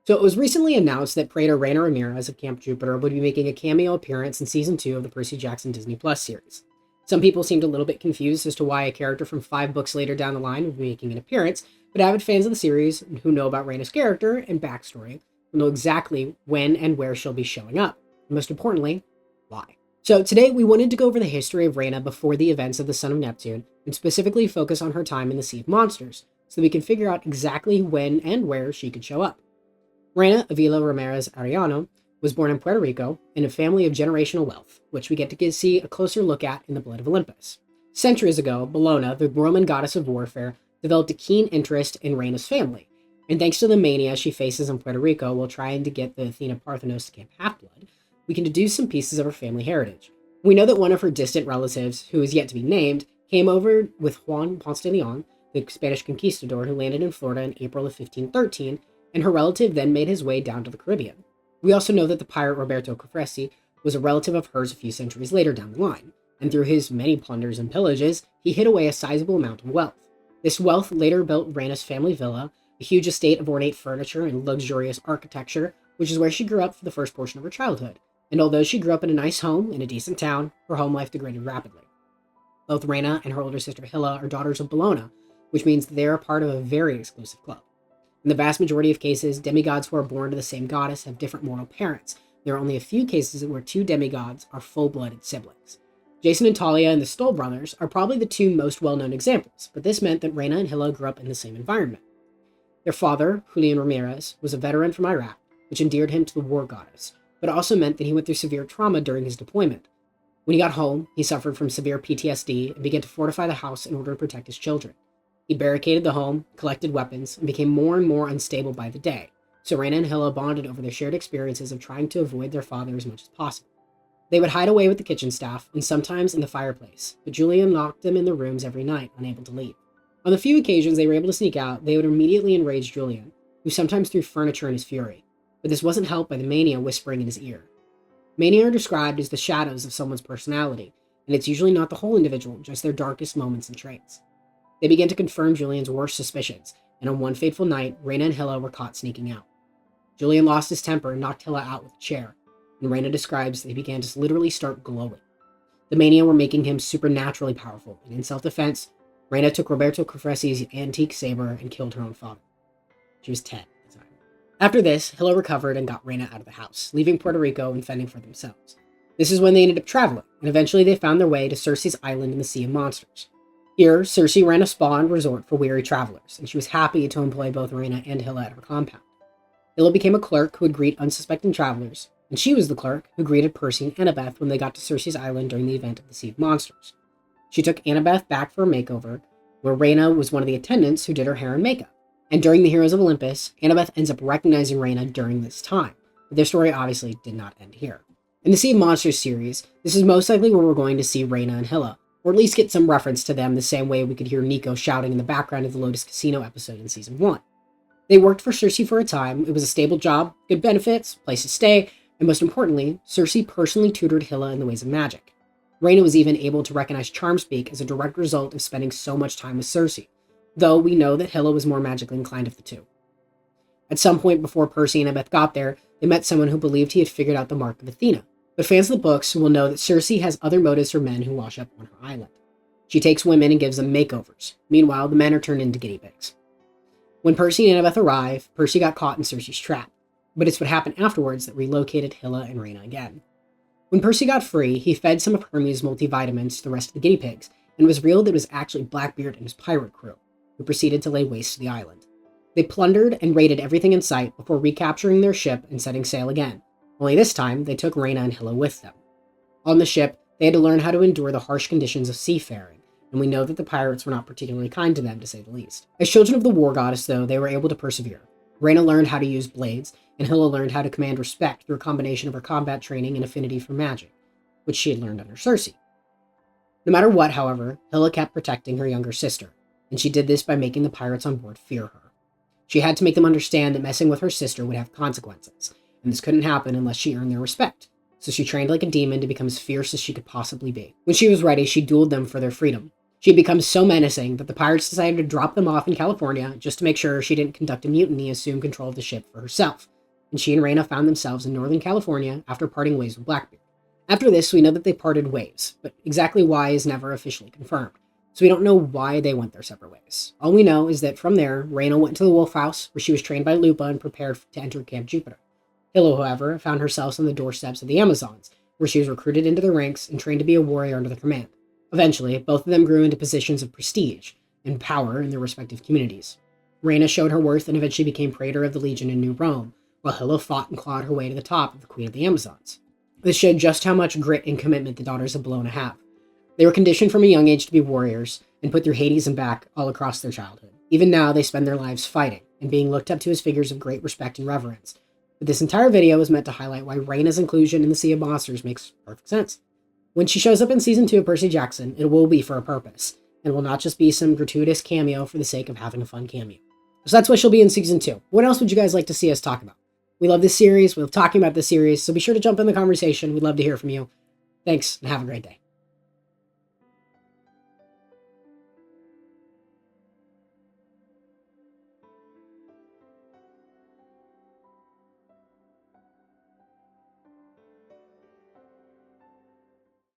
So it was recently announced that creator Reyna Ramirez of Camp Jupiter would be making a cameo appearance in Season 2 of the Percy Jackson Disney Plus series. Some people seemed a little bit confused as to why a character from 5 books later down the line would be making an appearance, but avid fans of the series who know about Reyna's character and backstory will know exactly when and where she'll be showing up. And most importantly, why. So today we wanted to go over the history of Reyna before the events of the Son of Neptune, and specifically focus on her time in the Sea of Monsters, so that we can figure out exactly when and where she could show up. Reyna Avila Ramirez Arellano was born in Puerto Rico in a family of generational wealth, which we get to see a closer look at in the Blood of Olympus. Centuries ago, Bellona, the Roman goddess of warfare, developed a keen interest in Reyna's family, and thanks to the mania she faces in Puerto Rico while trying to get the Athena Parthenos to camp Half-Blood, we can deduce some pieces of her family heritage. We know that one of her distant relatives, who is yet to be named, came over with Juan Ponce de Leon, the Spanish conquistador who landed in Florida in April of 1513, and her relative then made his way down to the Caribbean. We also know that the pirate Roberto Cofresi was a relative of hers a few centuries later down the line, and through his many plunders and pillages, he hid away a sizable amount of wealth. This wealth later built Reyna's family villa, a huge estate of ornate furniture and luxurious architecture, which is where she grew up for the first portion of her childhood. And although she grew up in a nice home in a decent town, her home life degraded rapidly. Both Reyna and her older sister Hilla are daughters of Bellona, which means they are part of a very exclusive club. In the vast majority of cases, demigods who are born to the same goddess have different mortal parents. There are only a few cases where two demigods are full-blooded siblings. Jason and Talia and the Stoll brothers are probably the two most well-known examples, but this meant that Reyna and Hilla grew up in the same environment. Their father, Julian Ramirez, was a veteran from Iraq, which endeared him to the war goddess, but it also meant that he went through severe trauma during his deployment. When he got home, he suffered from severe PTSD and began to fortify the house in order to protect his children. He barricaded the home, collected weapons, and became more and more unstable by the day, so Reyna and Hilla bonded over their shared experiences of trying to avoid their father as much as possible. They would hide away with the kitchen staff, and sometimes in the fireplace, but Julian locked them in their rooms every night, unable to leave. On the few occasions they were able to sneak out, they would immediately enrage Julian, who sometimes threw furniture in his fury, but this wasn't helped by the mania whispering in his ear. Mania are described as the shadows of someone's personality, and it's usually not the whole individual, just their darkest moments and traits. They began to confirm Julian's worst suspicions, and on one fateful night, Reyna and Hilla were caught sneaking out. Julian lost his temper and knocked Hilla out with a chair, and Reyna describes that he began to literally start glowing. The mania were making him supernaturally powerful, and in self-defense, Reyna took Roberto Cofresi's antique saber and killed her own father. She was 10 at the time. After this, Hilla recovered and got Reyna out of the house, leaving Puerto Rico and fending for themselves. This is when they ended up traveling, and eventually they found their way to Circe's island in the Sea of Monsters. Here, Circe ran a spa and resort for weary travelers, and she was happy to employ both Reyna and Hilla at her compound. Hilla became a clerk who would greet unsuspecting travelers, and she was the clerk who greeted Percy and Annabeth when they got to Circe's island during the event of the Sea of Monsters. She took Annabeth back for a makeover, where Reyna was one of the attendants who did her hair and makeup. And during the Heroes of Olympus, Annabeth ends up recognizing Reyna during this time, but their story obviously did not end here. In the Sea of Monsters series, this is most likely where we're going to see Reyna and Hilla, or at least get some reference to them the same way we could hear Nico shouting in the background of the Lotus Casino episode in Season 1. They worked for Circe for a time. It was a stable job, good benefits, place to stay, and most importantly, Circe personally tutored Hilla in the ways of magic. Reyna was even able to recognize charm speak as a direct result of spending so much time with Circe, though we know that Hilla was more magically inclined of the two. At some point before Percy and Annabeth got there, they met someone who believed he had figured out the mark of Athena. But fans of the books will know that Circe has other motives for men who wash up on her island. She takes women and gives them makeovers. Meanwhile, the men are turned into guinea pigs. When Percy and Annabeth arrive, Percy got caught in Circe's trap, but it's what happened afterwards that relocated Hilla and Reyna again. When Percy got free, he fed some of Hermes' multivitamins to the rest of the guinea pigs, and it was revealed that it was actually Blackbeard and his pirate crew, who proceeded to lay waste to the island. They plundered and raided everything in sight before recapturing their ship and setting sail again. Only this time, they took Reyna and Hilla with them. On the ship, they had to learn how to endure the harsh conditions of seafaring, and we know that the pirates were not particularly kind to them, to say the least. As children of the war goddess, though, they were able to persevere. Reyna learned how to use blades, and Hilla learned how to command respect through a combination of her combat training and affinity for magic, which she had learned under Circe. No matter what, however, Hilla kept protecting her younger sister, and she did this by making the pirates on board fear her. She had to make them understand that messing with her sister would have consequences, and this couldn't happen unless she earned their respect, so she trained like a demon to become as fierce as she could possibly be. When she was ready, she dueled them for their freedom. She had become so menacing that the pirates decided to drop them off in California just to make sure she didn't conduct a mutiny and assume control of the ship for herself. and she and Reyna found themselves in Northern California after parting ways with Blackbeard. After this, we know that they parted ways, but exactly why is never officially confirmed, so we don't know why they went their separate ways. All we know is that from there, Reyna went to the Wolf House, where she was trained by Lupa and prepared to enter Camp Jupiter. Hilo, however, found herself on the doorsteps of the Amazons, where she was recruited into the ranks and trained to be a warrior under their command. Eventually, both of them grew into positions of prestige and power in their respective communities. Reyna showed her worth and eventually became praetor of the Legion in New Rome, while Hilo fought and clawed her way to the top of the Queen of the Amazons. This showed just how much grit and commitment the daughters of Bellona have. They were conditioned from a young age to be warriors and put through Hades and back all across their childhood. Even now, they spend their lives fighting and being looked up to as figures of great respect and reverence. But this entire video is meant to highlight why Reyna's inclusion in the Sea of Monsters makes perfect sense. When she shows up in Season 2 of Percy Jackson, it will be for a purpose, and will not just be some gratuitous cameo for the sake of having a fun cameo. So that's why she'll be in Season 2. What else would you guys like to see us talk about? We love this series, we love talking about this series, so be sure to jump in the conversation. We'd love to hear from you. Thanks, and have a great day.